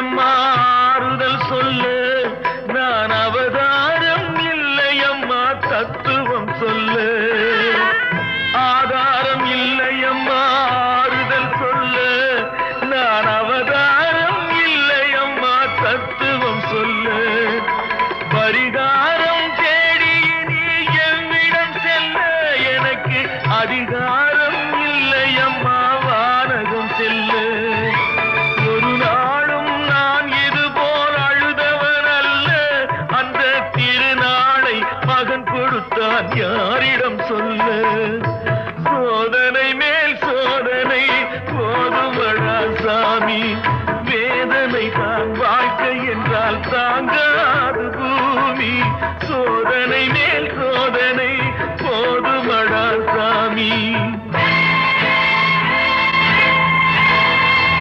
இல்லையம்மா ஆறுதல் சொல்லு, நான் அவதாரம் இல்லையம்மா தத்துவம் சொல்லு. ஆதாரம் இல்லையம்மா ஆறுதல் சொல்லு, நான் அவதாரம் இல்லையம்மா தத்துவம் சொல்லு. பரிகாரம் தேடி நீ எவ்விடம் செல்ல, எனக்கு அதிகாரம் இல்லையம்மா வானகம் செல்லு. ஒரு நாளும் நான் இது போல் அழுதவன் அல்ல, அந்த திருநாளை மகன் கொடுத்தான் யாரிடம் சொல்லு. சோதனை மேல் சோதனை போதுமடா சாமி,